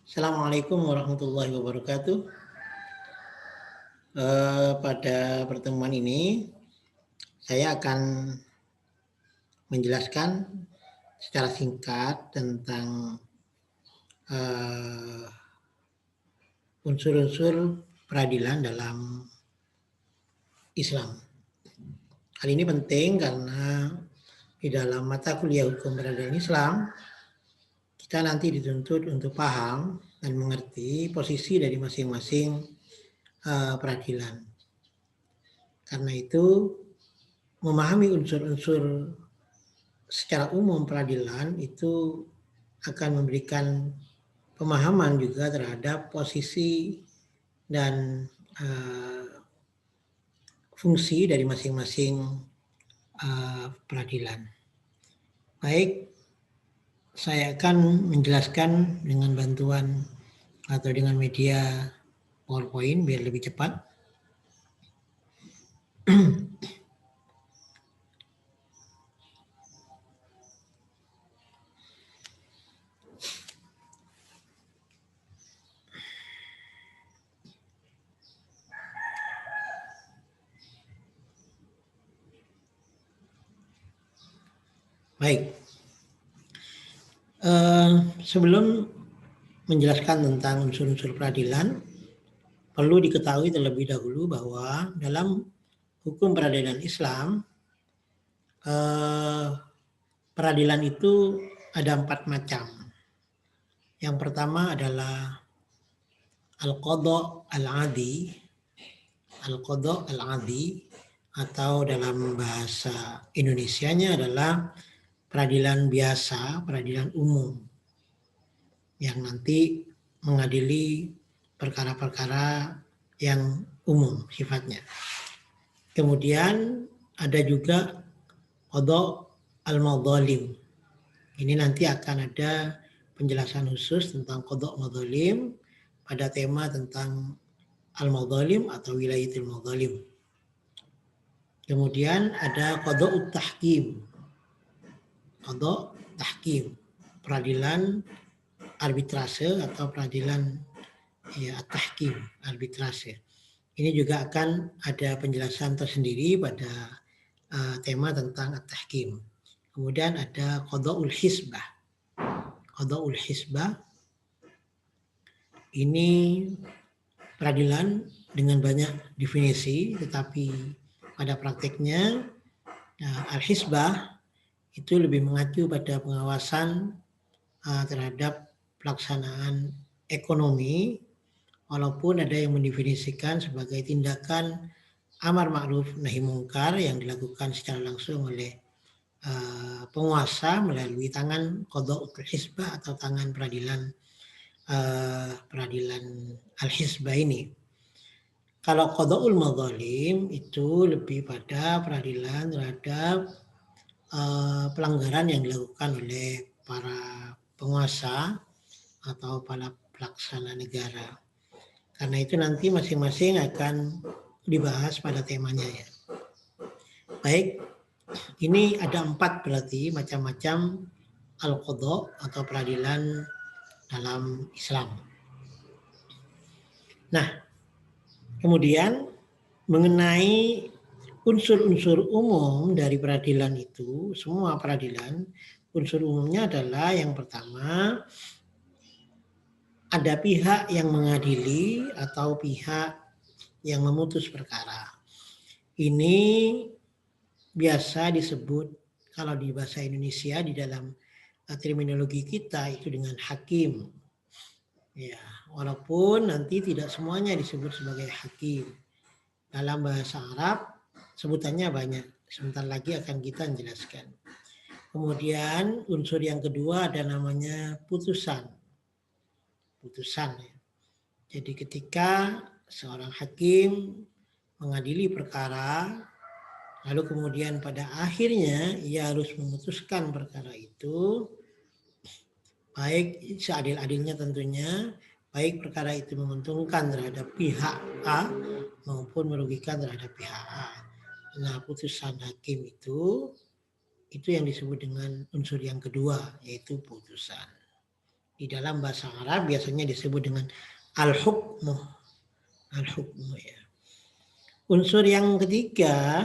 Assalamualaikum warahmatullahi wabarakatuh. Pada pertemuan ini saya akan menjelaskan secara singkat tentang unsur-unsur peradilan dalam Islam. Hal ini penting karena di dalam mata kuliah hukum peradilan Islam kita nanti dituntut untuk paham dan mengerti posisi dari masing-masing peradilan. Karena itu memahami unsur-unsur secara umum peradilan itu akan memberikan pemahaman juga terhadap posisi dan fungsi dari masing-masing peradilan. Baik, saya akan menjelaskan dengan bantuan atau dengan media PowerPoint biar lebih cepat. Baik, sebelum menjelaskan tentang unsur-unsur peradilan, perlu diketahui terlebih dahulu bahwa dalam hukum peradilan Islam, peradilan itu ada 4 macam. Yang pertama adalah al-qadha al-'adhi, al-qadha al-'adhi, atau dalam bahasa Indonesianya adalah peradilan biasa, peradilan umum, yang nanti mengadili perkara-perkara yang umum sifatnya. Kemudian ada juga qadha al-madzalim. Ini nanti akan ada penjelasan khusus tentang qadha madzalim pada tema tentang al-madzalim atau wilayatul madzalim. Kemudian ada qadha tahkim. Qadha tahkim, peradilan arbitrase atau peradilan tahkim, arbitrase. Ini juga akan ada penjelasan tersendiri pada tema tentang at-tahkim. Kemudian ada qadha'ul hisbah. Qadha'ul hisbah ini peradilan dengan banyak definisi, tetapi pada prakteknya al-hisbah itu lebih mengacu pada pengawasan terhadap pelaksanaan ekonomi, walaupun ada yang mendefinisikan sebagai tindakan amar ma'ruf nahi mungkar yang dilakukan secara langsung oleh penguasa melalui tangan qadha'ul hisbah atau tangan peradilan al-hisbah ini. Kalau qadha'ul madzalim itu lebih pada peradilan terhadap pelanggaran yang dilakukan oleh para penguasa atau para pelaksana negara. Karena itu nanti masing-masing akan dibahas pada temanya ya. Baik, ini ada 4 berarti macam-macam al-qadha atau peradilan dalam Islam. Nah, kemudian mengenai unsur-unsur umum dari peradilan itu, semua peradilan, unsur umumnya adalah yang pertama, ada pihak yang mengadili atau pihak yang memutus perkara. Ini biasa disebut kalau di bahasa Indonesia di dalam terminologi kita itu dengan hakim. Ya, walaupun nanti tidak semuanya disebut sebagai hakim. Dalam bahasa Arab sebutannya banyak. Sebentar lagi akan kita jelaskan. Kemudian unsur yang kedua ada namanya putusan. Putusan ya. Jadi ketika seorang hakim mengadili perkara, lalu kemudian pada akhirnya ia harus memutuskan perkara itu, baik seadil-adilnya tentunya, baik perkara itu menguntungkan terhadap pihak A maupun merugikan terhadap pihak A. Nah, putusan hakim itu yang disebut dengan unsur yang kedua, yaitu putusan. Di dalam bahasa Arab biasanya disebut dengan al-hukmu. Al-hukmu ya. Unsur yang ketiga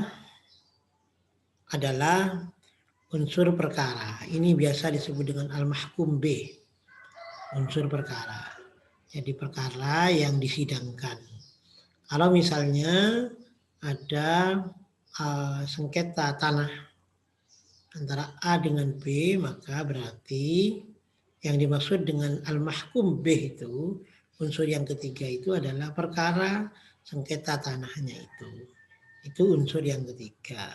adalah unsur perkara. Ini biasa disebut dengan al-mahkum bih. Unsur perkara. Jadi perkara yang disidangkan. Kalau misalnya ada sengketa tanah antara A dengan B, maka berarti yang dimaksud dengan al-mahkum bih itu, unsur yang ketiga itu adalah perkara sengketa tanahnya itu. Itu unsur yang ketiga.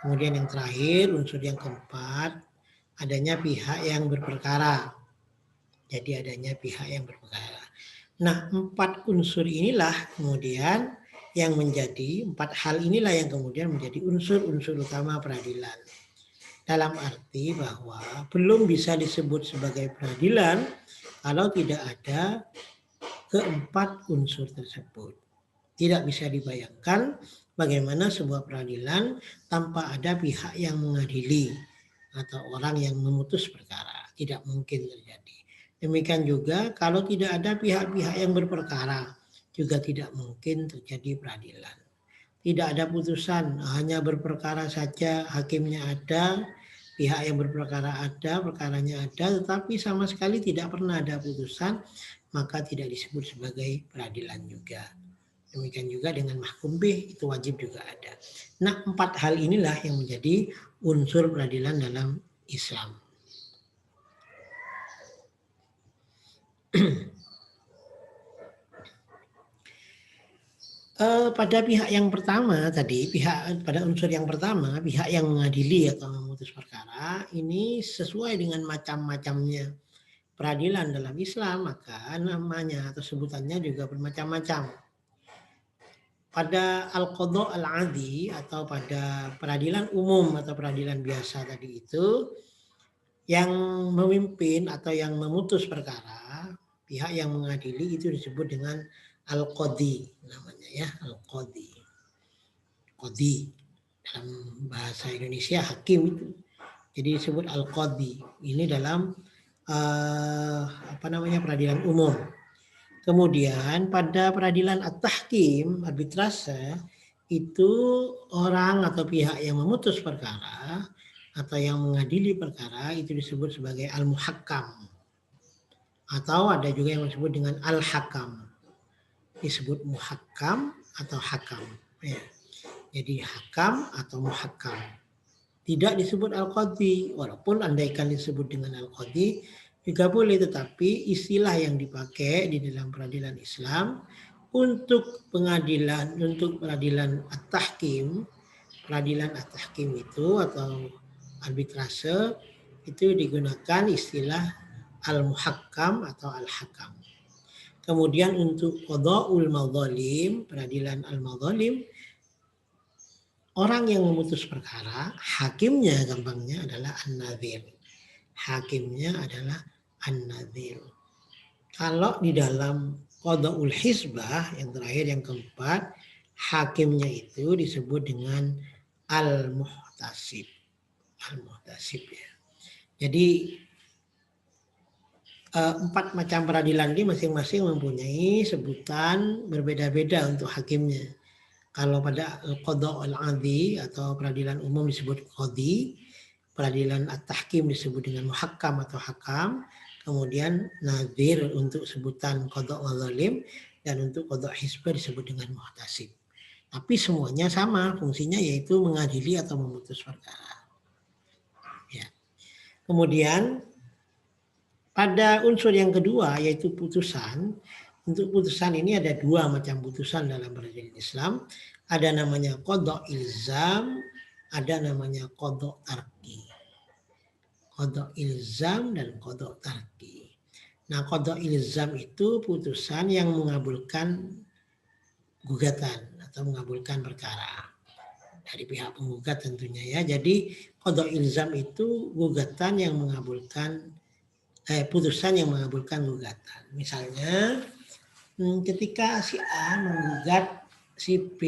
Kemudian yang terakhir, unsur yang keempat, adanya pihak yang berperkara. Jadi adanya pihak yang berperkara. Nah, 4 unsur inilah kemudian yang menjadi, 4 hal inilah yang kemudian menjadi unsur-unsur utama peradilan. Dalam arti bahwa belum bisa disebut sebagai peradilan kalau tidak ada keempat unsur tersebut. Tidak bisa dibayangkan bagaimana sebuah peradilan tanpa ada pihak yang mengadili atau orang yang memutus perkara. Tidak mungkin terjadi. Demikian juga kalau tidak ada pihak-pihak yang berperkara, juga tidak mungkin terjadi peradilan. Tidak ada putusan, hanya berperkara saja, hakimnya ada, pihak yang berperkara ada, perkaranya ada, tetapi sama sekali tidak pernah ada putusan, maka tidak disebut sebagai peradilan juga. Demikian juga dengan mahkum bih, itu wajib juga ada. Nah, 4 hal inilah yang menjadi unsur peradilan dalam Islam. Pada pihak yang pertama tadi, pada unsur yang pertama, pihak yang mengadili atau memutus perkara, ini sesuai dengan macam-macamnya peradilan dalam Islam, maka namanya atau sebutannya juga bermacam-macam. Pada al-qadha al-'adhi atau pada peradilan umum atau peradilan biasa tadi itu, yang memimpin atau yang memutus perkara, pihak yang mengadili itu disebut dengan al-qadhi namanya ya, al-qadhi. Qadhi dalam bahasa Indonesia hakim itu. Jadi disebut al-qadhi. Ini dalam peradilan umum. Kemudian pada peradilan at-tahkim, arbitrase, itu orang atau pihak yang memutus perkara atau yang mengadili perkara itu disebut sebagai al-muhakkam. Atau ada juga yang disebut dengan al-hakam. Disebut muhakkam atau hakam. Ya. Jadi hakam atau muhakkam. Tidak disebut al-qadhi, walaupun andaikan disebut dengan al-qadhi juga boleh, tetapi istilah yang dipakai di dalam peradilan Islam untuk peradilan at-tahkim, peradilan at-tahkim itu atau arbitrase itu digunakan istilah al-muhakkam atau al-hakam. Kemudian untuk qadha'ul madzalim, peradilan al-madzalim, orang yang memutus perkara, hakimnya gampangnya adalah an-nadhir. Hakimnya adalah an-nadhir. Kalau di dalam qadha'ul hizbah, yang terakhir yang keempat, hakimnya itu disebut dengan al-muhtasib. Al-muhtasib ya. Jadi 4 macam peradilan ini masing-masing mempunyai sebutan berbeda-beda untuk hakimnya. Kalau pada qadha al-'adhi atau peradilan umum disebut qadhi, peradilan at-tahkim disebut dengan muhakkam atau hakam, kemudian nadhir untuk sebutan qadha al-zalim, dan untuk qadha hizbah disebut dengan muhtasib. Tapi semuanya sama, fungsinya yaitu mengadili atau memutus perkara. Ya. Kemudian pada unsur yang kedua yaitu putusan. Untuk putusan ini ada 2 macam putusan dalam peradilan Islam. Ada namanya qadha ilzam, ada namanya qadha tarki. Qadha ilzam dan qadha tarki. Nah, qadha ilzam itu putusan yang mengabulkan gugatan atau mengabulkan perkara dari pihak penggugat tentunya ya. Jadi qadha ilzam itu gugatan yang mengabulkan putusan yang mengabulkan gugatan. Misalnya ketika si A menggugat si B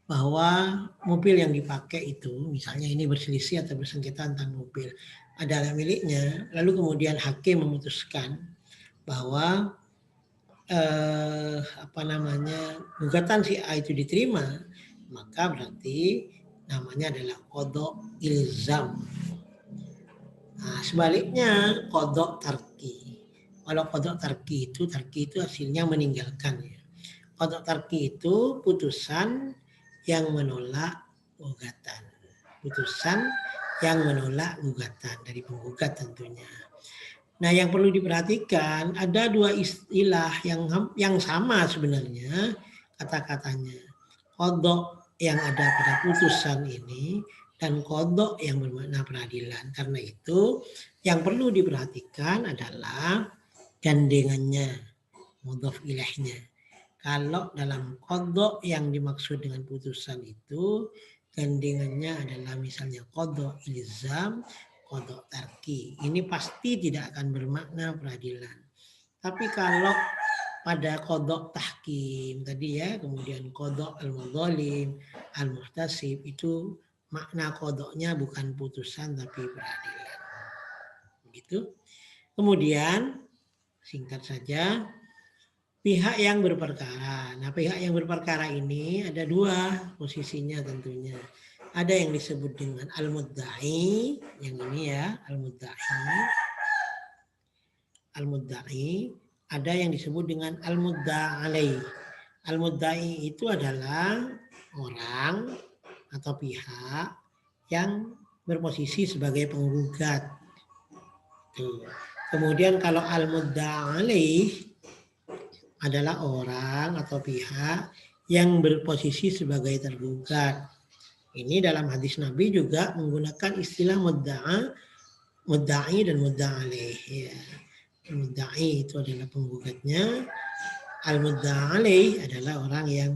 bahwa mobil yang dipakai itu, misalnya ini berselisih atau bersengketa tentang mobil, adalah miliknya, lalu kemudian hakim memutuskan bahwa gugatan si A itu diterima, maka berarti namanya adalah qadha ilzam. Nah, sebaliknya qadha tarki. Kalau qadha tarki itu hasilnya meninggalkan ya. Qadha tarki itu putusan yang menolak gugatan. Putusan yang menolak gugatan dari penggugat tentunya. Nah, yang perlu diperhatikan ada dua istilah yang sama sebenarnya kata-katanya. Qadha yang ada pada putusan ini dan qadha yang bermakna peradilan. Karena itu yang perlu diperhatikan adalah gandengannya, mudhaf ilaihnya. Kalau dalam qadha yang dimaksud dengan putusan itu gandengannya adalah misalnya qadha ilzam, qadha tarki. Ini pasti tidak akan bermakna peradilan. Tapi kalau pada qadha tahkim tadi ya, kemudian qadha al-madzalim, al-muhtasib, itu makna qadha-nya bukan putusan tapi peradilan. Begitu. Kemudian singkat saja, pihak yang berperkara. Nah, pihak yang berperkara ini ada dua posisinya tentunya. Ada yang disebut dengan al-mudda'i, yang ini ya, al-mudda'i. Al-mudda'i, ada yang disebut dengan al-mudda'alai. Al-mudda'i itu adalah orang atau pihak yang berposisi sebagai penggugat. Tuh. Kemudian kalau al-mudda'alai adalah orang atau pihak yang berposisi sebagai tergugat. Ini dalam hadis Nabi juga menggunakan istilah mudda'i dan mudda'alih. Ya. Mudda'i itu adalah penggugatnya. Al-mudda'alih adalah orang yang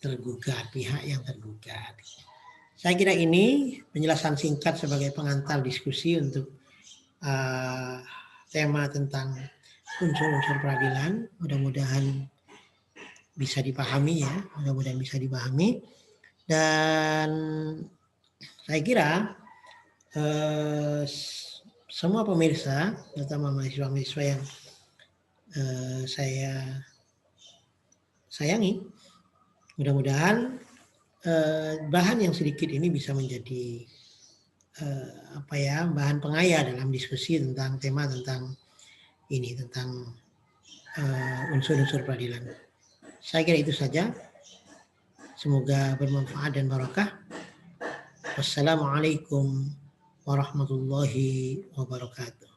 tergugat, pihak yang tergugat. Saya kira ini penjelasan singkat sebagai pengantar diskusi untuk tema tentang unsur-unsur peradilan. Mudah-mudahan bisa dipahami ya, mudah-mudahan bisa dipahami. Dan saya kira semua pemirsa, terutama mahasiswa-mahasiswa yang saya sayangi, mudah-mudahan bahan yang sedikit ini bisa menjadi bahan pengaya dalam diskusi tentang tema tentang ini, tentang unsur-unsur peradilan. Saya kira itu saja. Semoga bermanfaat dan barakah. Wassalamualaikum warahmatullahi wabarakatuh.